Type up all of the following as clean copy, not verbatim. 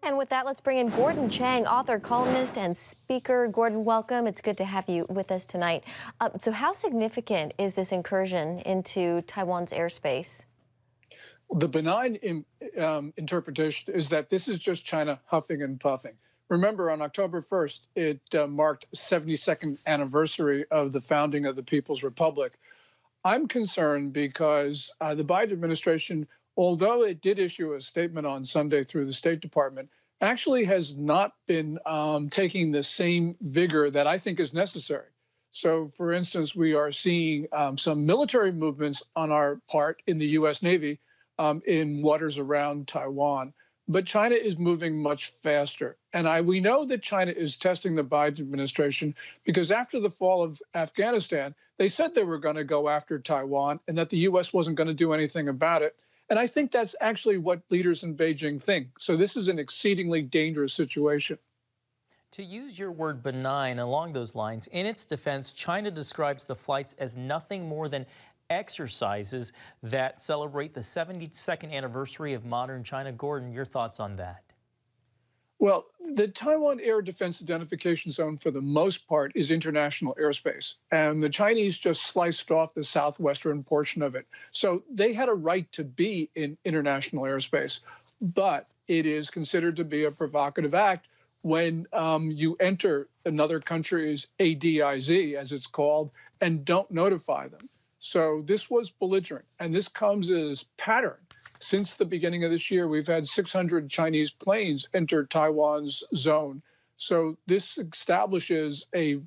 And with that, let's bring in Gordon Chang, author, columnist, and speaker. Gordon, welcome. It's good to have you with us tonight. So how significant is this incursion into Taiwan's airspace? The benign interpretation is that this is just China huffing and puffing. Remember, on October 1st, it marked 72nd anniversary of the founding of the People's Republic. I'm concerned because the Biden administration, although it did issue a statement on Sunday through the State Department, actually has not been taking the same vigor that I think is necessary. So, for instance, we are seeing some military movements on our part in the U.S. Navy in waters around Taiwan. But China is moving much faster. And we know that China is testing the Biden administration because after the fall of Afghanistan, they said they were going to go after Taiwan and that the U.S. wasn't going to do anything about it. And I think that's actually what leaders in Beijing think. So this is an exceedingly dangerous situation. To use your word benign along those lines, in its defense, China describes the flights as nothing more than exercises that celebrate the 72nd anniversary of modern China. Gordon, your thoughts on that? Well, the Taiwan Air Defense Identification Zone, for the most part, is international airspace. And the Chinese just sliced off the southwestern portion of it. So they had a right to be in international airspace. But it is considered to be a provocative act when you enter another country's ADIZ, as it's called, and don't notify them. So this was belligerent, and this comes as pattern. Since the beginning of this year, we've had 600 Chinese planes enter Taiwan's zone. So this establishes a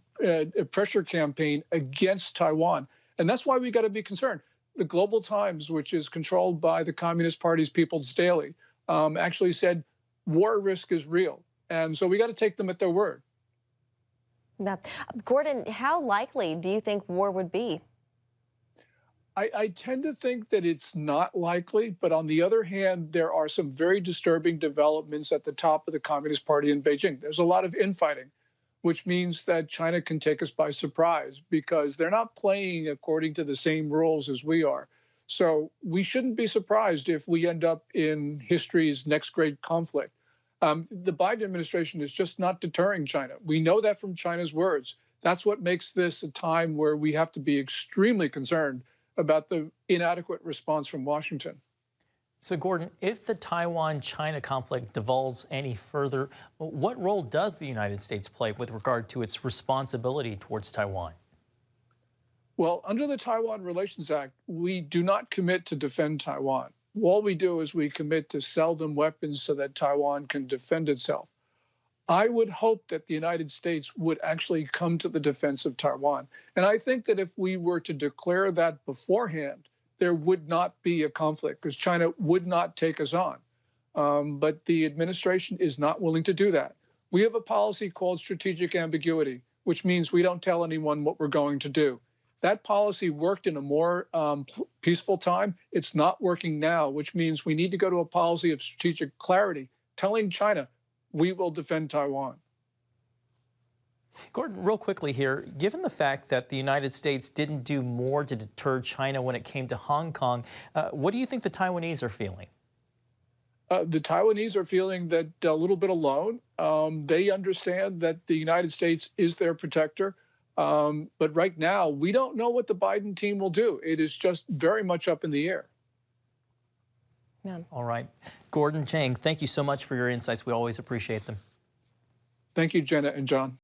pressure campaign against Taiwan. And that's why we got to be concerned. The Global Times, which is controlled by the Communist Party's People's Daily, actually said war risk is real. And so we got to take them at their word. Now, Gordon, how likely do you think war would be? I tend to think that it's not likely, but on the other hand, there are some very disturbing developments at the top of the Communist Party in Beijing. There's a lot of infighting, which means that China can take us by surprise because they're not playing according to the same rules as we are. So we shouldn't be surprised if we end up in history's next great conflict. The Biden administration is just not deterring China. We know that from China's words. That's what makes this a time where we have to be extremely concerned about the inadequate response from Washington. So, Gordon, if the Taiwan-China conflict devolves any further, what role does the United States play with regard to its responsibility towards Taiwan? Well, under the Taiwan Relations Act, we do not commit to defend Taiwan. All we do is we commit to sell them weapons so that Taiwan can defend itself. I would hope that the United States would actually come to the defense of Taiwan. And I think that if we were to declare that beforehand, there would not be a conflict because China would not take us on. But the administration is not willing to do that. We have a policy called strategic ambiguity, which means we don't tell anyone what we're going to do. That policy worked in a more peaceful time. It's not working now, which means we need to go to a policy of strategic clarity, telling China, we will defend Taiwan. Gordon, real quickly here, given the fact that the United States didn't do more to deter China when it came to Hong Kong, what do you think the Taiwanese are feeling? The Taiwanese are feeling that a little bit alone. They understand that the United States is their protector. But right now, we don't know what the Biden team will do. It is just very much up in the air. Yeah. All right. Gordon Chang, thank you so much for your insights. We always appreciate them. Thank you, Jenna and John.